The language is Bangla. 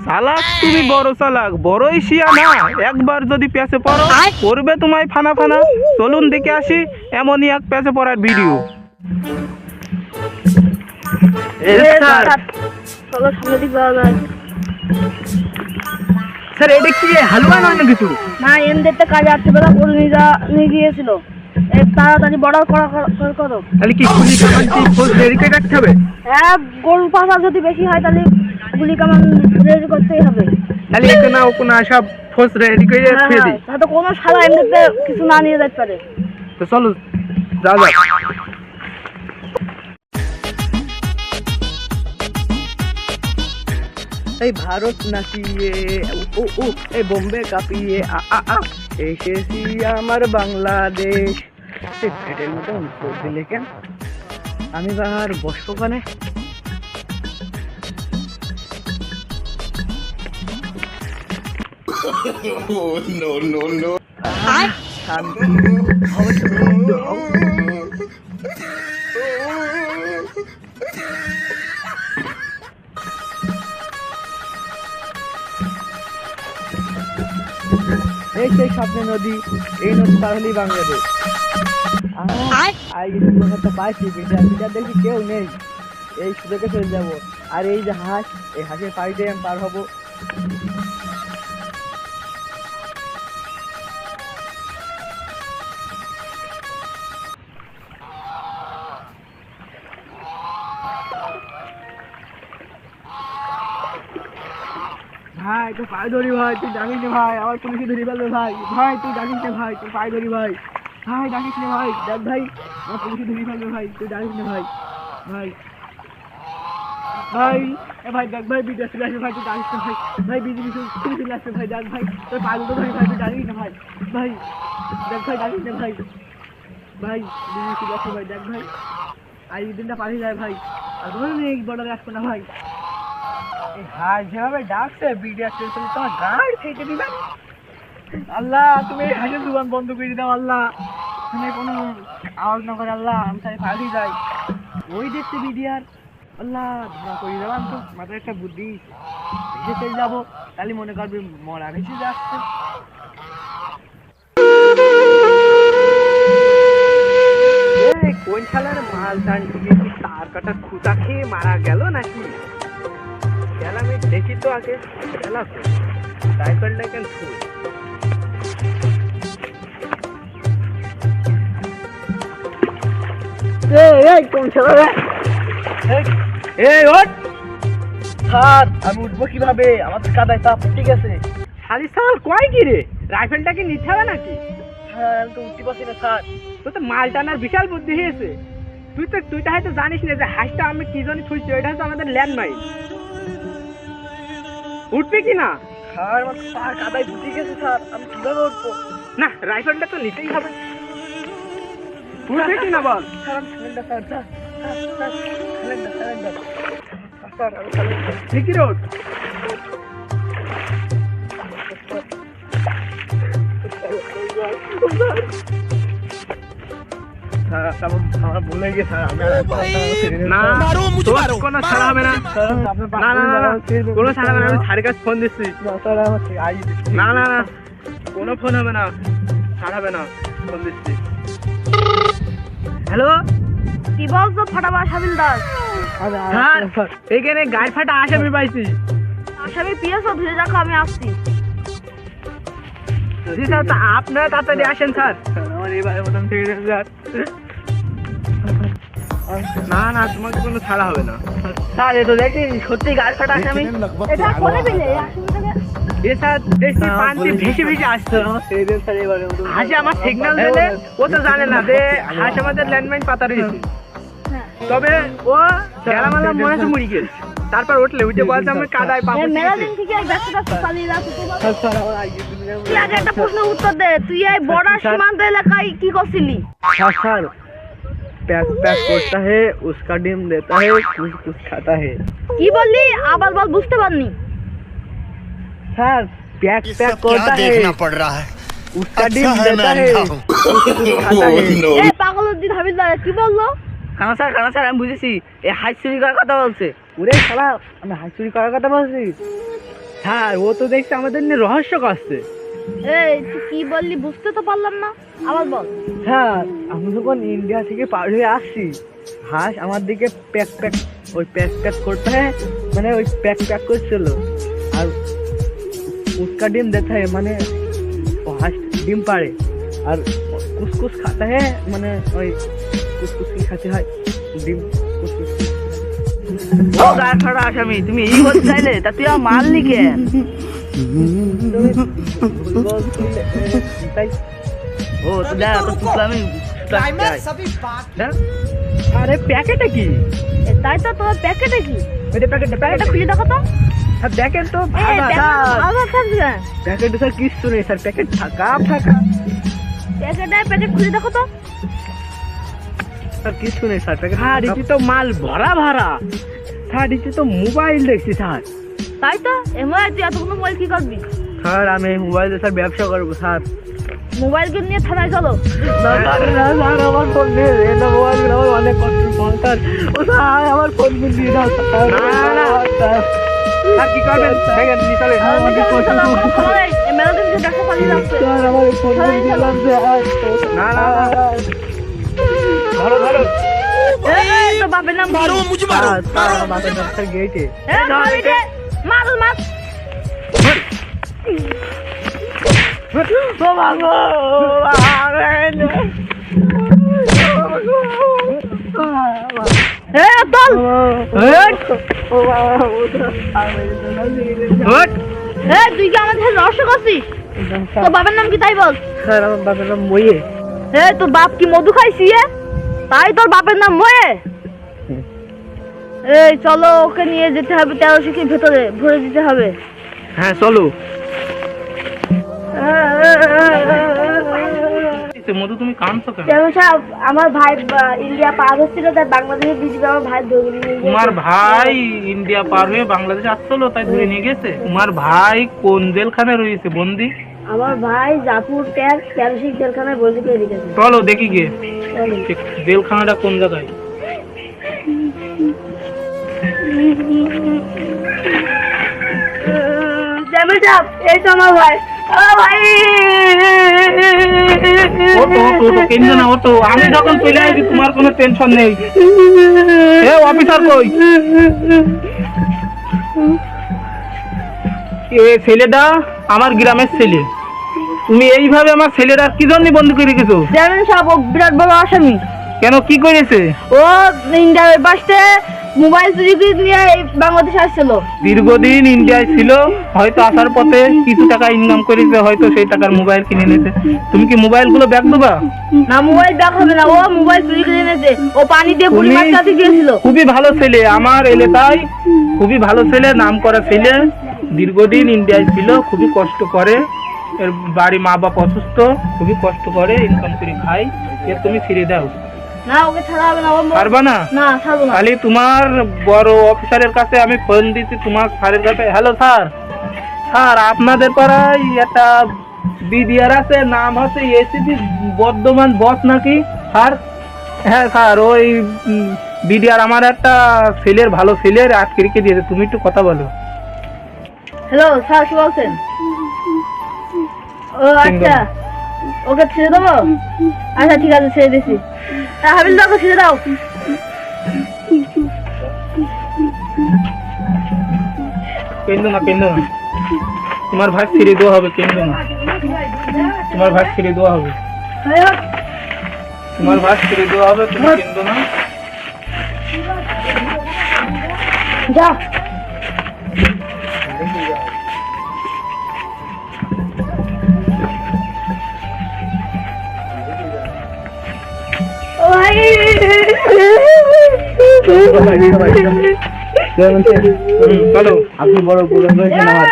চালাক তুমি বড় চালাক, বড়ই শিয়া না। একবার যদি পেছে পড়ো করবে তোমায় ফানা ফানা। চলুন দেখে আসি এমনই এক পেছে পড়ার ভিডিও। চলো সামনে দিকে যাওয়া যায়। স্যার এটা কি হালুয়া নয় না কিছু? না এমদের তো কাজে আসতে বেলা করে নিয়ে গিয়েছিল। তাড়াতাড়ি বর্ডার করো। তাহলে কি গুলি কামান কি ফোর্স রেডি করে রাখতে হবে? হ্যাঁ, গোল পাশা যদি বেশি হয় তাহলে গুলি কামান রেডি করতেই হবে। তাহলে এখানে ওখানে সব ফোর্স রেডি করে রেখে দিই। তাহলে কোনো শালা এমনিতে কিছু না নিয়ে যেতে পারে। তো চলো যা যা। এই ভারত নাচিয়ে ও এই বোম্বে কাঁপিয়ে এসেছি আমার বাংলাদেশ। পেটের মতন দিলে কেন? আমি বার বসবো কানে। no. এই সেই স্বপ্নের নদী, এই নদী পার হলেই বাংলাদেশ। পাইছি বিটা দেখি কেউ নেই, এই সুযোগে চলে যাবো। আর এই যে হাঁস, এই হাঁসের পাড়িতে আমি পার হবো। ভাই তুই পায়ে ধরি ভাই, তুই জানিস না ভাই আমার পুলিশে ধরি ফেলবে ভাই। ভাই তুই জানিস না ভাই, তুই পায়ে ধরি ভাই। ভাই জানিস না ভাই, দেখ ভাই আমার পুলিশে ধরি ফেলবে ভাই, তুই জানিস না ভাই। ভাই ভাই এ ভাই দেখ ভাই বিদেশ চলে আসবে ভাই, তুই জানিস না ভাই। ভাই বিদেশি পুলিশ চলে আসবে ভাই, দেখ ভাই তোর পায়ে ধরি ভাই, তুই জানিস না ভাই। ভাই দেখ ভাই জানিস না ভাই। ভাই বিদেশি চলে আসবে ভাই, দেখ ভাই আর এই দিনটা পালিয়ে যায় ভাই। আর ধরুন এই বর্ডারে আসবে না ভাই। হ্যাঁ যেভাবে ডাকছে বিডিআর স্টেশন তোমার গাড়ি ফেটে দিবেন। আল্লাহ তুমি হাসির দোকান বন্ধ করে দাও আল্লাহ, তুমি কোনো আওয়াজ না করে আল্লাহ, আমি তাই পালিয়ে যাই। ওই দেখতে বিডিআর আল্লাহ ধরা করে দেবান তো মাথায় একটা বুদ্ধি ভেসে চলে যাবো, তাহলে মনে করবি মরা ভেসে যাচ্ছে। কোন শালার মাল টানটি তার কাটা খুঁটা খেয়ে মারা গেল নাকি? আমি দেখি তো আগে সাইকেলটা কেন ফুল। কোন ছেলে আমি উঠবো কিভাবে? আমার কাদায় তাপ ঠিক আছে। শালি সাল কয় কি রে, রাইফেলটাকে নিতে হবে নাকি? হ্যাঁ আমি তো উঠতে পারছি না স্যার। তোর তো মাল টানার বিশাল বুদ্ধি হয়েছে। তুই তো হয়তো জানিস না যে হাঁসটা আমি কি জন্য ছুঁড়ছি, ওইটা হচ্ছে আমাদের ল্যান্ডমাইন। উঠবে কি না? স্যার আমার পা কাদায় ঢুকে গেছে স্যার, আমি কিভাবে উঠবো? না রাইফেলটা তো নিতেই হবে। উঠবে কি না বল? ঠিকই রোড আমার ভুলে গেছে। না কোনো ছাড়া হবে না, কোনো ছাড়া হবে না। আমি স্যারের কাছে ফোন দিচ্ছি। না না না কোনো ফোন হবে না, ছাড় হবে না, ফোন দিচ্ছি। হ্যালো কি বলছো ফাটাবার হাবিলদার? স্যার এখানে গাড়ি ফাটা আসামি পাইছি। আসামি পিএসও ধরে রাখো, আমি আসছি। জি স্যার আপনারা তাড়াতাড়ি আসেন স্যার। আমার এবারে মতন থেকে স্যার। না না তোমাকে কোনো ছাড়া হবে না স্যার। এ তো দেখি সত্যি গাড়ি ফাটা আসামি। এটা কোনে পেলে আসামিটাকে? এ স্যার দেখছি পান্তি ভেসে ভেসে আসছে। হাসি আমার সিগন্যাল দিলে ও তো জানে না যে হাসি আমাদের ল্যান্ডমাইন পাতা রয়েছে। তবে ও গেলামালা মনে হচ্ছে মুড়ি খেয়েছে। তারপর উঠলে উঠে বলছে আমি কাদায় পাবো। মেলাদিন থেকে ব্যস্ততা চালিয়ে যাচ্ছে। তুই আগে একটা প্রশ্নের উত্তর দে, তুই এই বর্ডার সীমান্ত এলাকায় কি করছিলি? স্যার पैक पैक करता है उसका डिम देता है, कुछ कुछ खाता है। কি বললি আবার বল, বুঝতে পারনি। सर पैक पैक करता है उसका डिम देता है, कुछ कुछ खाता है। এই পাগলউদ্দিন হাবিলদার কি বললো? কানা স্যার আমি বুঝেছি, এই হাঁস চুরি করার কথা বলছে। ওরে শালা আমি হাঁস চুরি করার কথা বলছি। স্যার ও তো দেখছি আমাদের নিয়ে রহস্য করছে। এই তুই কি বললি বুঝতে তো পারলাম না, আবার বল। স্যার আমি যখন ইন্ডিয়া থেকে পার হয়ে আসছি, হাঁস আমার দিকে প্যাক প্যাক ওই প্যাক প্যাক করতে হয়, মানে ওই প্যাক প্যাক করছিল। আর उसका ডিম देता है, মানে ও হাঁস ডিম পাড়ে আর কুসকুস খাতা है, মানে ওই কুসকুস কি খেতে হয় ডিম কুসকুস। ও গায়ে ফাড়া আসামি, তুমি এই বলতে চাইলে তা তুই আমার মারলি কেন? তাই ও তো দেখ তো তুই আমি আরে প্যাকেটে কি? তাই তো তোমার প্যাকেটে কি? ওইটা প্যাকেটে প্যাকেটটা খুলে দেখো তো। স্যার দেখেন তো এই আবার থাকবে না প্যাকেটে স্যার কিছু নেই স্যার, প্যাকেট ফাঁকা ফাঁকা প্যাকেট খুলে দেখো তো। স্যার কিছু নেই স্যার প্যাকেট। হ্যাঁ দিচ্ছি তো মাল ভরা ভরা স্যার, দিচ্ছি তো মোবাইল দেখছি স্যার। তাই তো এমন তুই এতগুলো মোবাইল কি করবি? স্যার আমি মোবাইলে স্যার ব্যবসা করবো স্যার। মোবাইলকে নিয়ে থানায় চলো। স্যার আমার ফোন নিয়ে এটা মোবাইল আমার অনেক কষ্ট স্যার। ও স্যার আমার ফোন দিয়ে দাও স্যার। স্যার কি করবেন? দেখেন চলে অনেক কষ্ট স্যার, আমার ফোন দিয়ে দিলাম স্যার। না না ধরো ধরো। তো বাপের নাম मारो मुझे मारो मारो বাপের নাম স্যার গেটে। মার মার। ও বাবা চল। তুই কি আমাদের সাথে রহস্য করছিস? তোর বাবার নাম কি তাই বল। স্যার আমার বাপের নাম মইয়ে। তোর বাপ কি মধু খাইছি? তাই তোর বাপের নাম ময়ে? এই চলো, ওকে নিয়ে যেতে হবে 1300 কি ভেতরে ভরে দিতে হবে। হ্যাঁ চলো। মধু তুমি কাঁদছো কেন? সাহেব আমার ভাই ইন্ডিয়া পার হচ্ছিল, তাই বাংলাদেশে বিজেপি আমার ভাই ধরে নিয়ে গিয়েছে। তোমার ভাই ইন্ডিয়া পার হয়ে বাংলাদেশে আসছিল তাই ধরে নিয়ে গেছে? তোমার ভাই কোন জেলখানায় রয়েছে বন্দি? আমার ভাই জাপুর ট্যাগ 1300 জেলখানায় বন্দি করে রেখেছে। চলো দেখি গিয়ে জেলখানাটা কোন জায়গায়। এই তো আমার ভাই। ভাই কেন্দ্র না ওটো, আমি যখন চলে আসি তোমার কোনো টেনশন নেই। এ অফিসার কই? এ ছেলেটা আমার গ্রামের ছেলে, তুমি এইভাবে আমার ছেলেরা কি জন্য বন্ধ করে রেখেছো? চেয়ারম্যান সাহেব ও বিরাট বড় আসামি। কেন কি করেছে? ও ইন্ডিয়ার পাশে মোবাইল চুরি করে নিয়ে বাংলাদেশে আসছিল। দীর্ঘদিন ইন্ডিয়ায় ছিল, হয়তো আসার পথে কিছু টাকা ইনকাম করেছে, হয়তো সেই টাকার মোবাইল কিনে নিয়েছে। তুমি কি মোবাইল গুলো ব্যাগ দেবা? না মোবাইল ব্যাগ হবে না, ও মোবাইল চুরি করে এনেছে। ও পানি দিয়ে পুরি মাছ কাছে গিয়েছিল। খুবই ভালো ছেলে আমার এলাকায়, খুবই ভালো ছেলে, নাম করা ছেলে, দীর্ঘদিন ইন্ডিয়ায় ছিল, খুবই কষ্ট করে, এর বাড়ি মা বাপ অসুস্থ, খুবই কষ্ট করে ইনকাম করে খায়। এর তুমি ছেড়ে দাও। না ওকে ছাড়া হবে না। পারবা না? না ছাড়বো না। খালি তোমার বড় অফিসারের কাছে আমি ফোন দিচ্ছি, তোমার স্যারের কাছে। হ্যালো স্যার, স্যার আপনাদের পাড়ায় একটা বিডিআর আছে, নাম হচ্ছে এসিপি বর্ধমান বস নাকি স্যার? হ্যাঁ স্যার, ওই বিডিআর আমার একটা ছেলের, ভালো ছেলের আটকে রেখে দিয়েছে, তুমি একটু কথা বলো। হ্যালো স্যার, কি বলছেন? ও আচ্ছা, ওকে ছেড়ে দেবো? আচ্ছা ঠিক আছে, ছেড়ে দিচ্ছি। হাবিল দাও, ছেড়ে দাও। কেন্দ্র না, কেন্দ্র না, তোমার ভাই ছেড়ে দেওয়া হবে। কেন্দ্র না, তোমার ভাই ছেড়ে দেওয়া হবে। তোমার ভাই ছেড়ে দেওয়া হবে, তুমি কেন্দ্র না। যা চলো, আপনি বড় ভুল করেছেন আমার।